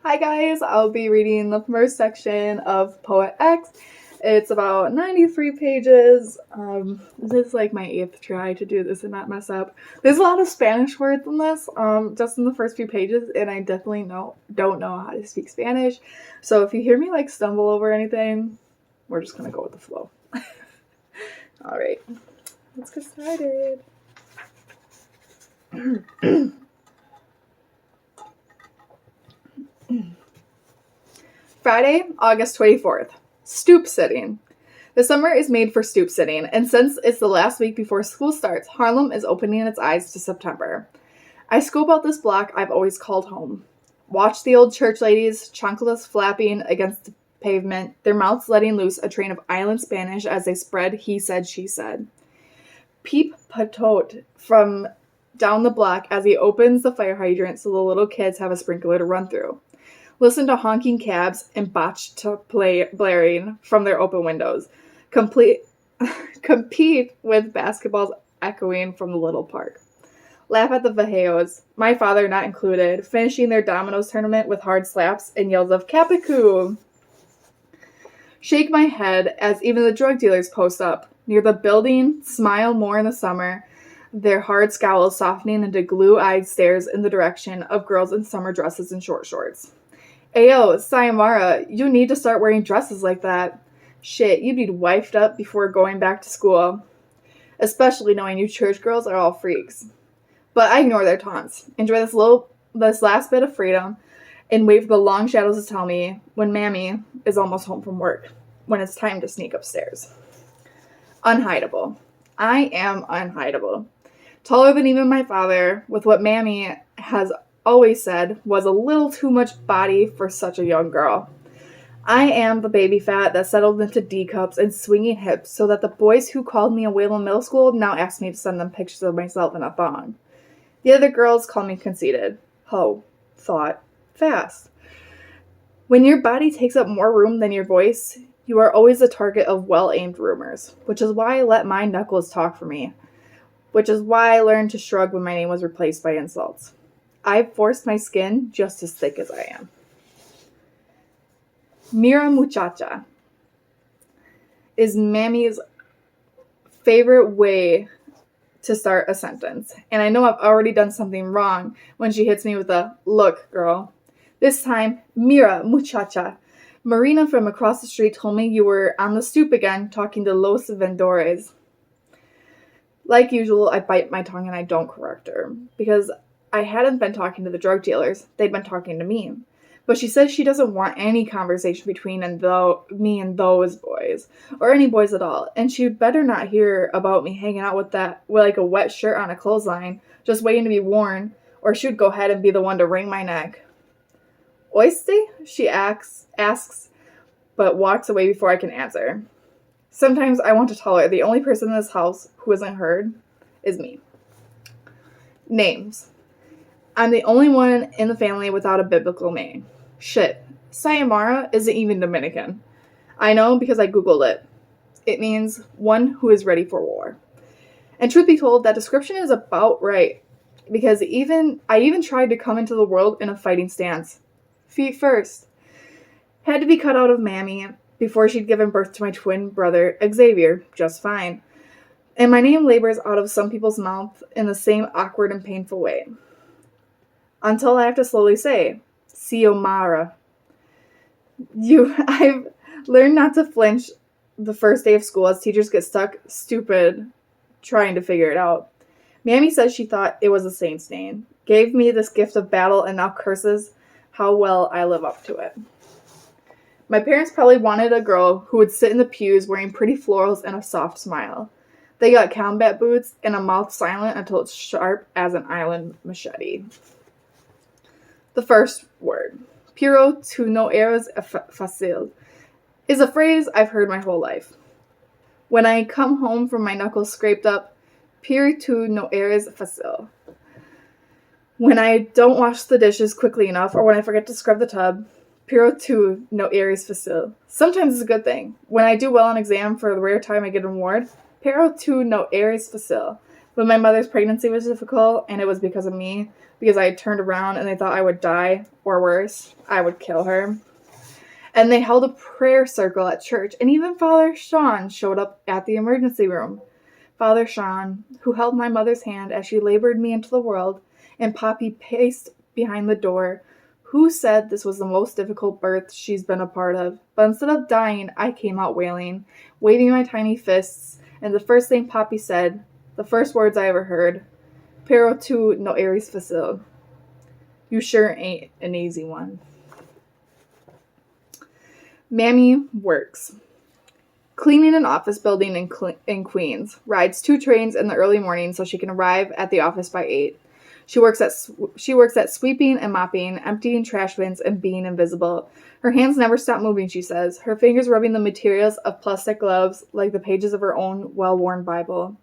Hi guys, I'll be reading the first section of Poet X. It's about 93 pages. This is like my 8th try to do this and not mess up. There's a lot of Spanish words in this, just in the first few pages, and I definitely don't know how to speak Spanish. So if you hear me like stumble over anything, we're just gonna go with the flow. Alright, let's get started. Friday, August 24th. Stoop sitting. The summer is made for stoop sitting, and since it's the last week before school starts, Harlem is opening its eyes to September. I scope out this block I've always called home. Watch the old church ladies, chanclas flapping against the pavement, their mouths letting loose a train of island Spanish as they spread he said, she said. Peep Patot from down the block as he opens the fire hydrant so the little kids have a sprinkler to run through. Listen to honking cabs and botched blaring from their open windows. Compete with basketballs echoing from the little park. Laugh at the Vejos, my father not included, finishing their dominoes tournament with hard slaps and yells of Capicu. Shake my head as even the drug dealers post up. Near the building, smile more in the summer, their hard scowls softening into glue-eyed stares in the direction of girls in summer dresses and short shorts. Ayo, Sayamara, you need to start wearing dresses like that. Shit, you'd be wifed up before going back to school. Especially knowing you church girls are all freaks. But I ignore their taunts. Enjoy this last bit of freedom and wait for the long shadows to tell me when Mammy is almost home from work, when it's time to sneak upstairs. Unhideable. I am unhideable. Taller than even my father, with what Mammy has always said was a little too much body for such a young girl. I am the baby fat that settled into D cups and swinging hips so that the boys who called me a whale in middle school now ask me to send them pictures of myself in a thong. The other girls call me conceited, hoe, thought, fast. When your body takes up more room than your voice, you are always the target of well-aimed rumors, which is why I let my knuckles talk for me, which is why I learned to shrug when my name was replaced by insults. I've forced my skin just as thick as I am. Mira muchacha is Mammy's favorite way to start a sentence. And I know I've already done something wrong when she hits me with a, look, girl. This time, Mira muchacha. Marina from across the street told me you were on the stoop again talking to Los Vendedores. Like usual, I bite my tongue and I don't correct her because I hadn't been talking to the drug dealers. They'd been talking to me. But she says she doesn't want any conversation between me and those boys, or any boys at all. And she'd better not hear about me hanging out with like a wet shirt on a clothesline, just waiting to be worn, or she'd go ahead and be the one to wring my neck. Oiste? She asks, but walks away before I can answer. Sometimes I want to tell her the only person in this house who isn't heard is me. Names. I'm the only one in the family without a biblical name. Shit. Sayamara isn't even Dominican. I know because I googled it. It means one who is ready for war. And truth be told, that description is about right. Because I even tried to come into the world in a fighting stance. Feet first. Had to be cut out of Mammy before she'd given birth to my twin brother, Xavier, just fine. And my name labors out of some people's mouths in the same awkward and painful way. Until I have to slowly say, Xiomara. I've learned not to flinch the first day of school as teachers get stuck stupid trying to figure it out. Mammy says she thought it was a saint's name, gave me this gift of battle and now curses how well I live up to it. My parents probably wanted a girl who would sit in the pews wearing pretty florals and a soft smile. They got combat boots and a mouth silent until it's sharp as an island machete. The first word, pero tu no eres fácil, is a phrase I've heard my whole life. When I come home from my knuckles scraped up, pero tu no eres fácil. When I don't wash the dishes quickly enough or when I forget to scrub the tub, pero tu no eres fácil. Sometimes it's a good thing. When I do well on exam for the rare time I get an award, pero tu no eres fácil. When my mother's pregnancy was difficult, and it was because of me, because I had turned around and they thought I would die, or worse, I would kill her. And they held a prayer circle at church, and even Father Sean showed up at the emergency room. Father Sean, who held my mother's hand as she labored me into the world, and Poppy paced behind the door, who said this was the most difficult birth she's been a part of. But instead of dying, I came out wailing, waving my tiny fists, and the first thing Poppy said, the first words I ever heard, "Pero tu no eres fácil." You sure ain't an easy one. Mammy works. Cleaning an office building in Queens. Rides 2 trains in the early morning so she can arrive at the office by 8. She works at sweeping and mopping, emptying trash bins, and being invisible. Her hands never stop moving, she says, her fingers rubbing the materials of plastic gloves like the pages of her own well-worn Bible.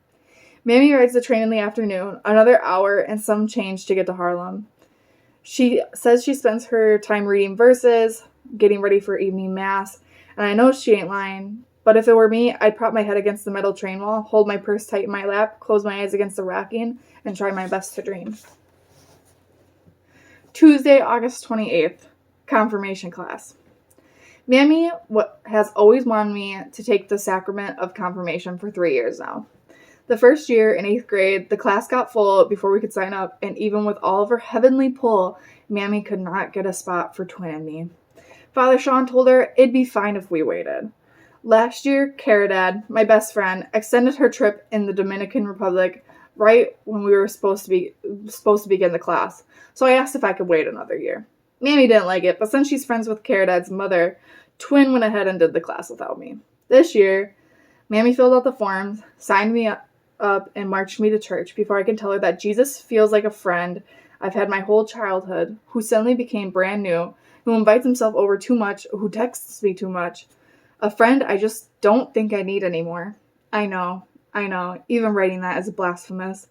Mammy rides the train in the afternoon, another hour and some change to get to Harlem. She says she spends her time reading verses, getting ready for evening mass, and I know she ain't lying. But if it were me, I'd prop my head against the metal train wall, hold my purse tight in my lap, close my eyes against the racking, and try my best to dream. Tuesday, August 28th, confirmation class. Mammy has always wanted me to take the sacrament of confirmation for 3 years now. The first year, in 8th grade, the class got full before we could sign up, and even with all of her heavenly pull, Mammy could not get a spot for Twin and me. Father Sean told her it'd be fine if we waited. Last year, Caridad, my best friend, extended her trip in the Dominican Republic right when we were supposed to begin the class, so I asked if I could wait another year. Mammy didn't like it, but since she's friends with Caridad's mother, Twin went ahead and did the class without me. This year, Mammy filled out the forms, signed me up, and marched me to church before I could tell her that Jesus feels like a friend I've had my whole childhood, who suddenly became brand new, who invites himself over too much, who texts me too much. A friend I just don't think I need anymore. I know, even writing that is blasphemous.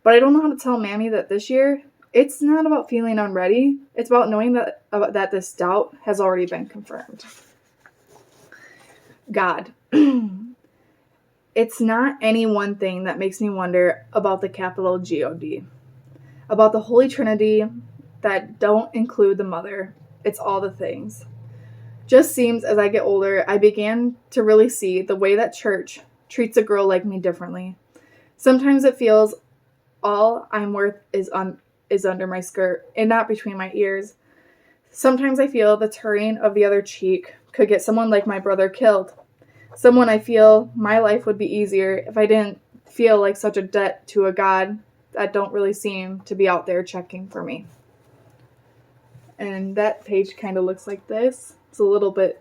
But I don't know how to tell Mammy that this year, it's not about feeling unready. It's about knowing that this doubt has already been confirmed. God. It's not any one thing that makes me wonder about the capital G-O-D. About the Holy Trinity that don't include the Mother. It's all the things. Just seems as I get older, I began to really see the way that church treats a girl like me differently. Sometimes it feels all I'm worth is under my skirt and not between my ears. Sometimes I feel the turning of the other cheek could get someone like my brother killed. Someone I feel my life would be easier if I didn't feel like such a debt to a God that don't really seem to be out there checking for me. And that page kind of looks like this. It's a little bit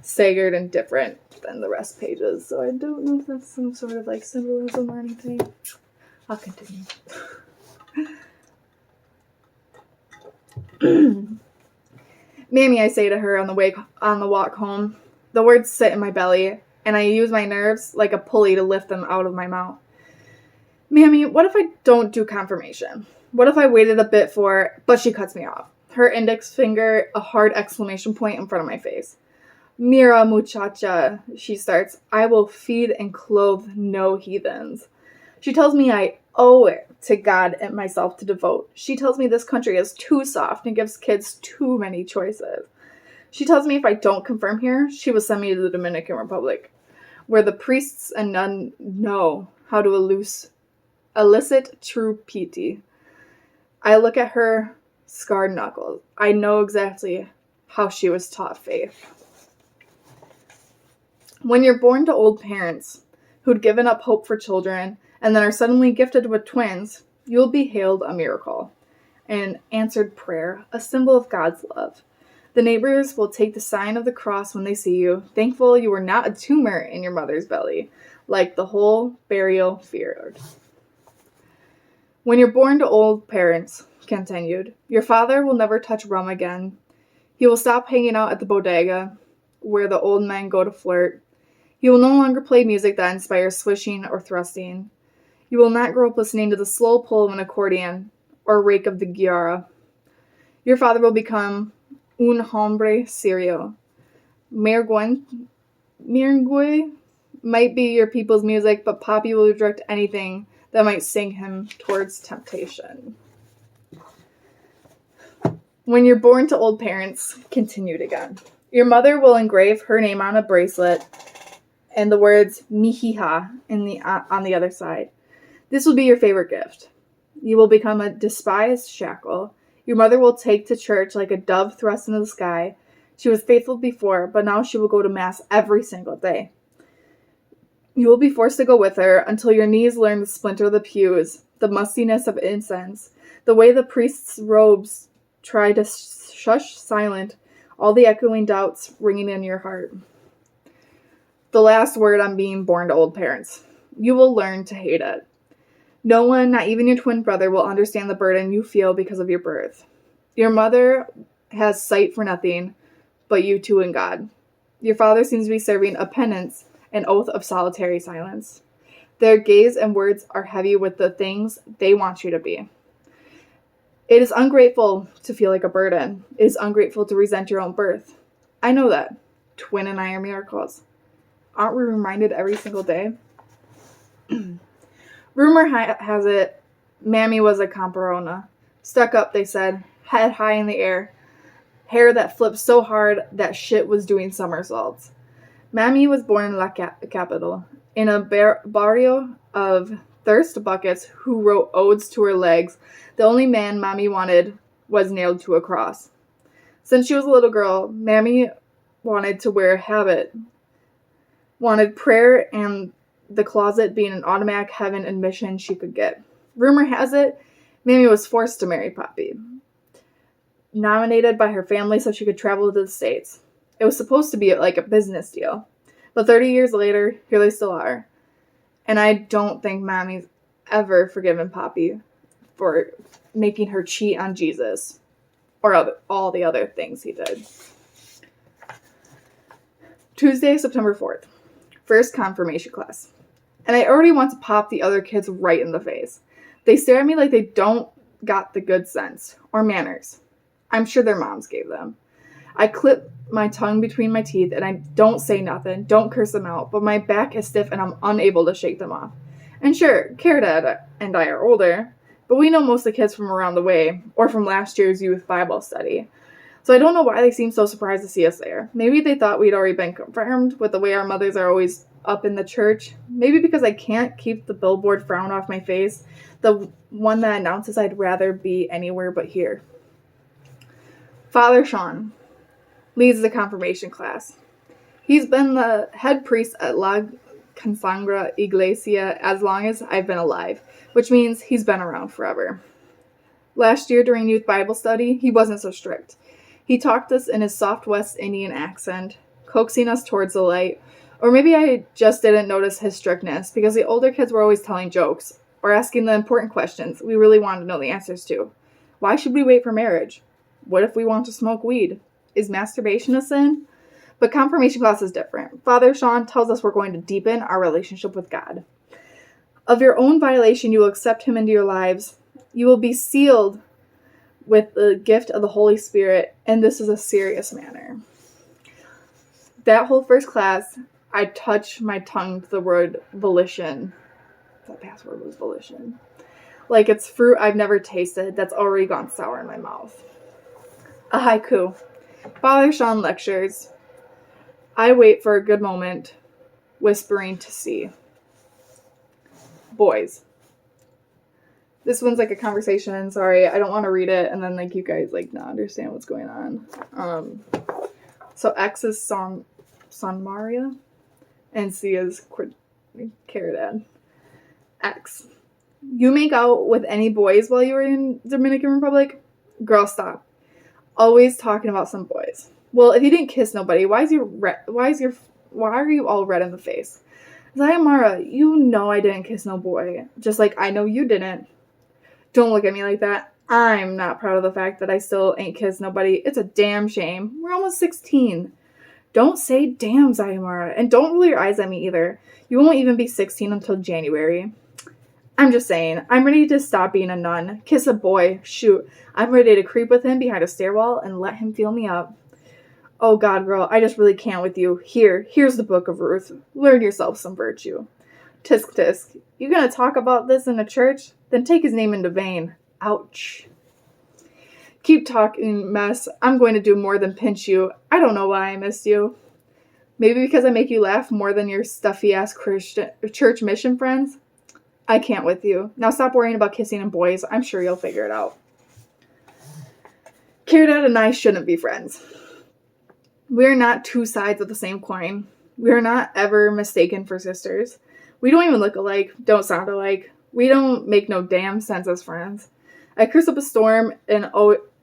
staggered and different than the rest pages, so I don't know if that's some sort of like symbolism or anything. I'll continue. Mammy, I say to her on the walk home. The words sit in my belly, and I use my nerves like a pulley to lift them out of my mouth. Mammy, what if I don't do confirmation? What if I waited a bit for it, but she cuts me off? Her index finger, a hard exclamation point in front of my face. Mira, muchacha, she starts. I will feed and clothe no heathens. She tells me I owe it to God and myself to devote. She tells me this country is too soft and gives kids too many choices. She tells me if I don't confirm here, she will send me to the Dominican Republic, where the priests and nuns know how to elicit true piety. I look at her scarred knuckles. I know exactly how she was taught faith. When you're born to old parents who'd given up hope for children and then are suddenly gifted with twins, you'll be hailed a miracle, an answered prayer, a symbol of God's love. The neighbors will take the sign of the cross when they see you, thankful you were not a tumor in your mother's belly, like the whole burial feared. When you're born to old parents, continued, your father will never touch rum again. He will stop hanging out at the bodega, where the old men go to flirt. He will no longer play music that inspires swishing or thrusting. You will not grow up listening to the slow pull of an accordion or rake of the guitarra. Your father will become un hombre serio. Mirgüe, might be your people's music, but Poppy will reject anything that might sing him towards temptation. When you're born to old parents, continued again. Your mother will engrave her name on a bracelet and the words Mihiha on the other side. This will be your favorite gift. You will become a despised shackle. Your mother will take to church like a dove thrust into the sky. She was faithful before, but now she will go to Mass every single day. You will be forced to go with her until your knees learn to splinter the pews, the mustiness of incense, the way the priest's robes try to shush silent, all the echoing doubts ringing in your heart. The last word on being born to old parents. You will learn to hate it. No one, not even your twin brother, will understand the burden you feel because of your birth. Your mother has sight for nothing, but you two and God. Your father seems to be serving a penance, an oath of solitary silence. Their gaze and words are heavy with the things they want you to be. It is ungrateful to feel like a burden. It is ungrateful to resent your own birth. I know that. Twin and I are miracles. Aren't we reminded every single day? Rumor has it, Mammy was a camperona. Stuck up, they said, head high in the air. Hair that flipped so hard that shit was doing somersaults. Mammy was born in La Capital, in a barrio of thirst buckets who wrote odes to her legs. The only man Mammy wanted was nailed to a cross. Since she was a little girl, Mammy wanted to wear a habit, wanted prayer and the closet being an automatic heaven admission she could get. Rumor has it, Mammy was forced to marry Poppy, nominated by her family so she could travel to the States. It was supposed to be like a business deal. But 30 years later, here they still are. And I don't think Mammy's ever forgiven Poppy for making her cheat on Jesus or all the other things he did. Tuesday, September 4th. First confirmation class. And I already want to pop the other kids right in the face. They stare at me like they don't got the good sense or manners. I'm sure their moms gave them. I clip my tongue between my teeth and I don't say nothing, don't curse them out, but my back is stiff and I'm unable to shake them off. And sure, Cara and I are older, but we know most of the kids from around the way or from last year's youth Bible study. So I don't know why they seem so surprised to see us there. Maybe they thought we'd already been confirmed with the way our mothers are always up in the church. Maybe because I can't keep the billboard frown off my face, the one that announces I'd rather be anywhere but here. Father Sean leads the confirmation class. He's been the head priest at La Consagra Iglesia as long as I've been alive, which means he's been around forever. Last year during youth Bible study, he wasn't so strict. He talked us in his soft West Indian accent, coaxing us towards the light. Or maybe I just didn't notice his strictness because the older kids were always telling jokes or asking the important questions we really wanted to know the answers to. Why should we wait for marriage? What if we want to smoke weed? Is masturbation a sin? But confirmation class is different. Father Sean tells us we're going to deepen our relationship with God. Of your own violation, you will accept him into your lives. You will be sealed with the gift of the Holy Spirit, and this is a serious matter. That whole first class, I touched my tongue to the word volition. That password was volition. Like it's fruit I've never tasted that's already gone sour in my mouth. A haiku. Father Sean lectures. I wait for a good moment, whispering to see. Boys. This one's like a conversation. Sorry, I don't want to read it and then like you guys like not understand what's going on. So X is San Maria and C is Caridad. X. You make out with any boys while you were in Dominican Republic? Girl, stop. Always talking about some boys. Well, if you didn't kiss nobody, why are you all red in the face? Zayamara, you know I didn't kiss no boy. Just like I know you didn't. Don't look at me like that. I'm not proud of the fact that I still ain't kissed nobody. It's a damn shame. We're almost 16. Don't say damn, Zayamara. And don't roll your eyes at me either. You won't even be 16 until January. I'm just saying, I'm ready to stop being a nun. Kiss a boy. Shoot. I'm ready to creep with him behind a stairwell and let him feel me up. Oh God, girl, I just really can't with you. Here's the book of Ruth. Learn yourself some virtue. Tisk tisk. You gonna talk about this in a church? Then take his name into vain. Ouch. Keep talking, mess. I'm going to do more than pinch you. I don't know why I missed you. Maybe because I make you laugh more than your stuffy-ass Christian church mission friends? I can't with you. Now stop worrying about kissing and boys. I'm sure you'll figure it out. Caridad and I shouldn't be friends. We are not two sides of the same coin. We are not ever mistaken for sisters. We don't even look alike, don't sound alike. We don't make no damn sense as friends. I curse up a storm and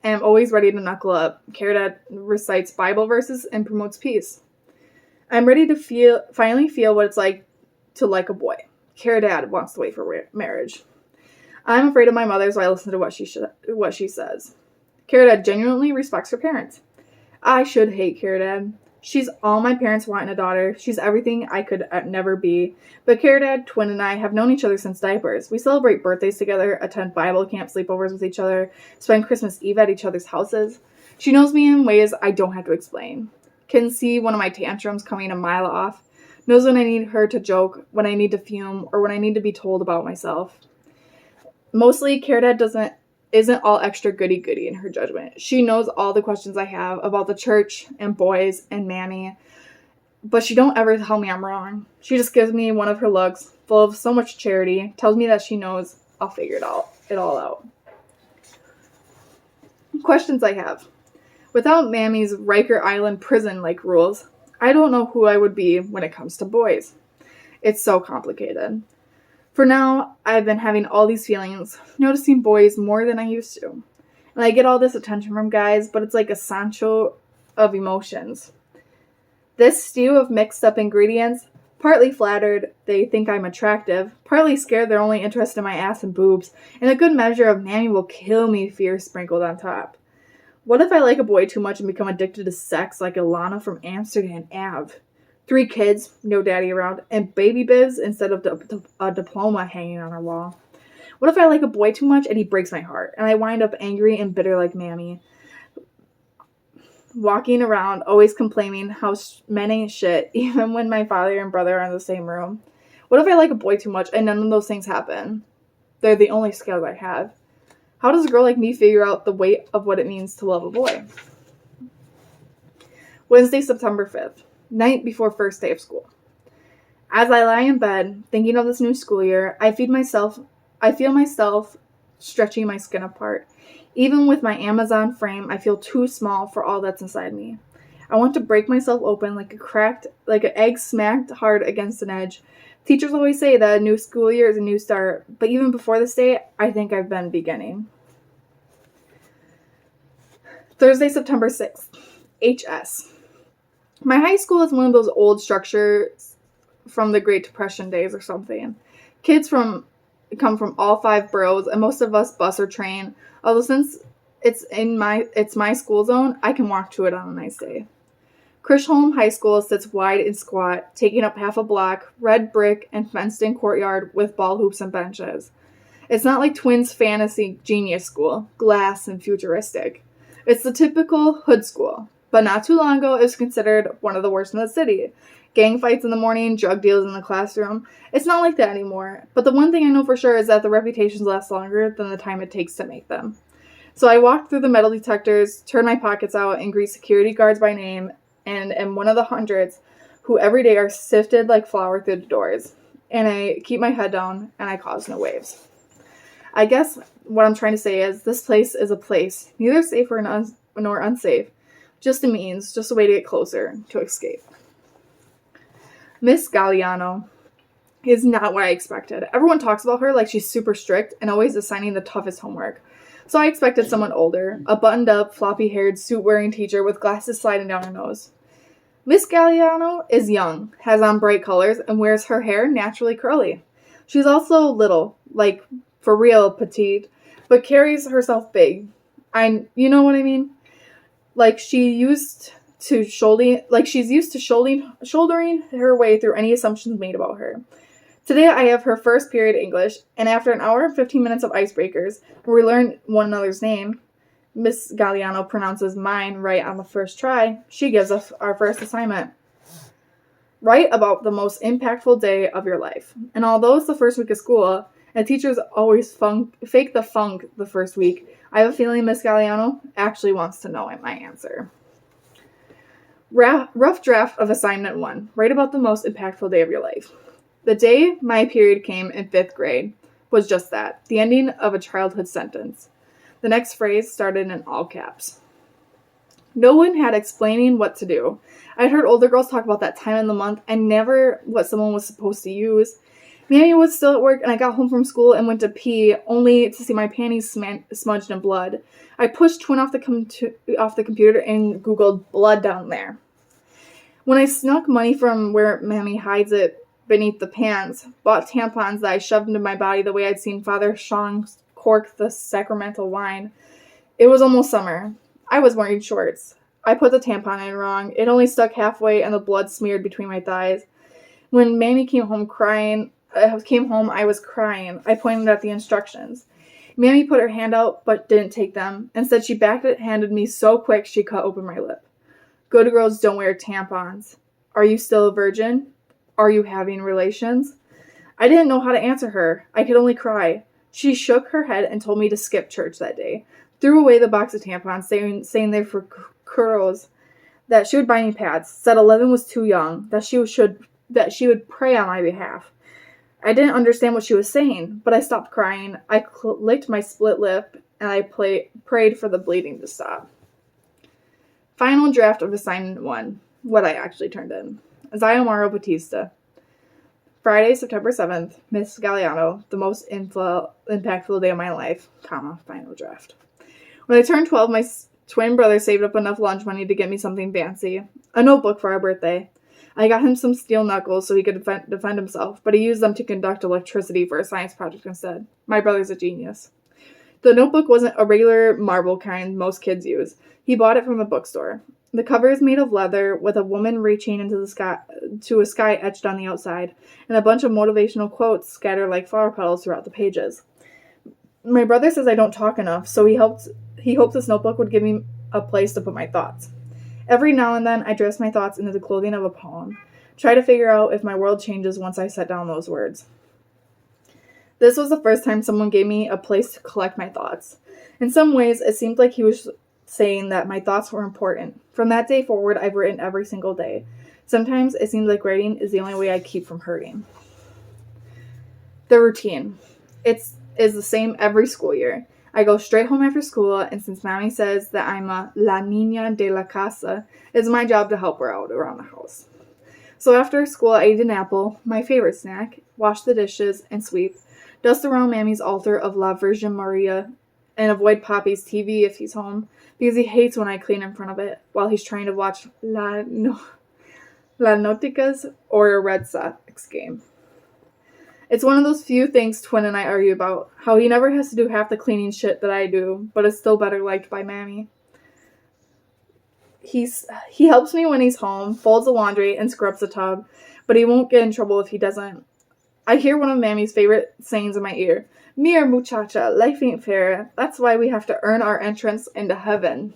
am always ready to knuckle up. Caridad recites Bible verses and promotes peace. I'm ready to finally feel what it's like to like a boy. Caridad wants to wait for marriage. I'm afraid of my mother, so I listen to what she says. Caridad genuinely respects her parents. I should hate Caridad. She's all my parents want in a daughter. She's everything I could never be. But Caridad, Twin, and I have known each other since diapers. We celebrate birthdays together, attend Bible camp sleepovers with each other, spend Christmas Eve at each other's houses. She knows me in ways I don't have to explain. Can see one of my tantrums coming a mile off. Knows when I need her to joke, when I need to fume, or when I need to be told about myself. Mostly, Caridad isn't all extra goody-goody in her judgment. She knows all the questions I have about the church and boys and Mammy, but she don't ever tell me I'm wrong. She just gives me one of her looks, full of so much charity, tells me that she knows I'll figure it all out. Questions I have. Without Mammy's Riker Island prison-like rules, I don't know who I would be when it comes to boys. It's so complicated. For now, I've been having all these feelings, noticing boys more than I used to. And I get all this attention from guys, but it's like a Sancho of emotions. This stew of mixed up ingredients, partly flattered they think I'm attractive, partly scared they're only interested in my ass and boobs, and a good measure of Mammy will kill me fear sprinkled on top. What if I like a boy too much and become addicted to sex like Ilana from Amsterdam Ave? 3 kids, no daddy around, and baby bibs instead of a diploma hanging on our wall. What if I like a boy too much and he breaks my heart, and I wind up angry and bitter like Mammy, walking around always complaining how men ain't shit, even when my father and brother are in the same room? What if I like a boy too much and none of those things happen? They're the only skills I have. How does a girl like me figure out the weight of what it means to love a boy? Wednesday, September 5th. Night before first day of school. As I lie in bed, thinking of this new school year, I feel myself stretching my skin apart. Even with my Amazon frame, I feel too small for all that's inside me. I want to break myself open like an egg smacked hard against an edge. Teachers always say that a new school year is a new start, but even before this day, I think I've been beginning. Thursday, September 6th. HS. My high school is one of those old structures from the Great Depression days or something. Kids come from all 5 boroughs, and most of us bus or train. Although since it's my school zone, I can walk to it on a nice day. Chisholm High School sits wide and squat, taking up half a block, red brick and fenced-in courtyard with ball hoops and benches. It's not like Twin's fantasy genius school, glass and futuristic. It's the typical hood school. But not too long ago, it was considered one of the worst in the city. Gang fights in the morning, drug deals in the classroom. It's not like that anymore. But the one thing I know for sure is that the reputations last longer than the time it takes to make them. So I walk through the metal detectors, turn my pockets out, and greet security guards by name, and am one of the hundreds who every day are sifted like flour through the doors. And I keep my head down, and I cause no waves. I guess what I'm trying to say is this place is a place, neither safe nor unsafe. Just a means, just a way to get closer, to escape. Miss Galliano is not what I expected. Everyone talks about her like she's super strict and always assigning the toughest homework. So I expected someone older, a buttoned-up, floppy-haired, suit-wearing teacher with glasses sliding down her nose. Miss Galliano is young, has on bright colors, and wears her hair naturally curly. She's also little, like for real petite, but carries herself big. You know what I mean? Like she's used to shouldering her way through any assumptions made about her. Today I have her first period English, and after an hour and 15 minutes of icebreakers, where we learn one another's name, Miss Galliano pronounces mine right on the first try. She gives us our first assignment. Write about the most impactful day of your life. And although it's the first week of school, and teachers always fake the funk the first week, I have a feeling Miss Galliano actually wants to know my answer. Rough draft of assignment 1. Write about the most impactful day of your life. The day my period came in 5th grade was just that, the ending of a childhood sentence. The next phrase started in all caps. No one had explaining what to do. I'd heard older girls talk about that time in the month and never what someone was supposed to use. Mammy was still at work, and I got home from school and went to pee, only to see my panties smudged in blood. I pushed Twin off the computer and Googled blood down there. When I snuck money from where Mammy hides it beneath the pants, bought tampons that I shoved into my body the way I'd seen Father Sean cork the sacramental wine, it was almost summer. I was wearing shorts. I put the tampon in wrong. It only stuck halfway, and the blood smeared between my thighs. When Mammy came home, I was crying. I pointed at the instructions. Mammy put her hand out, but didn't take them. Instead, she backhanded me so quick she cut open my lip. Good girls don't wear tampons. Are you still a virgin? Are you having relations? I didn't know how to answer her. I could only cry. She shook her head and told me to skip church that day. Threw away the box of tampons, saying they were curls, that she would buy me pads, said 11 was too young, that she would pray on my behalf. I didn't understand what she was saying, but I stopped crying. I licked my split lip, and I prayed for the bleeding to stop. Final draft of assignment 1, what I actually turned in. Xiomara Batista. Friday, September 7th, Miss Galliano, the most impactful day of my life, final draft. When I turned 12, my twin brother saved up enough lunch money to get me something fancy. A notebook for our birthday. I got him some steel knuckles so he could defend himself, but he used them to conduct electricity for a science project instead. My brother's a genius. The notebook wasn't a regular marble kind most kids use. He bought it from the bookstore. The cover is made of leather with a woman reaching into the sky to a sky etched on the outside, and a bunch of motivational quotes scattered like flower petals throughout the pages. My brother says I don't talk enough, so he hoped this notebook would give me a place to put my thoughts. Every now and then, I dress my thoughts into the clothing of a poem. Try to figure out if my world changes once I set down those words. This was the first time someone gave me a place to collect my thoughts. In some ways, it seemed like he was saying that my thoughts were important. From that day forward, I've written every single day. Sometimes it seems like writing is the only way I keep from hurting. The routine. Is the same every school year. I go straight home after school, and since Mommy says that I'm a la niña de la casa, it's my job to help her out around the house. So after school, I eat an apple, my favorite snack, wash the dishes, and sweep, dust around Mammy's altar of La Virgen Maria, and avoid Poppy's TV if he's home, because he hates when I clean in front of it while he's trying to watch La Nauticas or a Red Sox game. It's one of those few things Twin and I argue about, how he never has to do half the cleaning shit that I do, but is still better liked by Mammy. He helps me when he's home, folds the laundry, and scrubs the tub, but he won't get in trouble if he doesn't. I hear one of Mammy's favorite sayings in my ear. Mira muchacha, life ain't fair. That's why we have to earn our entrance into heaven.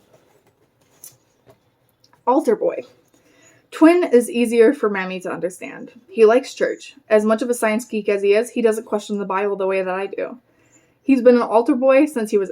Altar boy. Twin is easier for Mammy to understand. He likes church. As much of a science geek as he is, he doesn't question the Bible the way that I do. He's been an altar boy since he was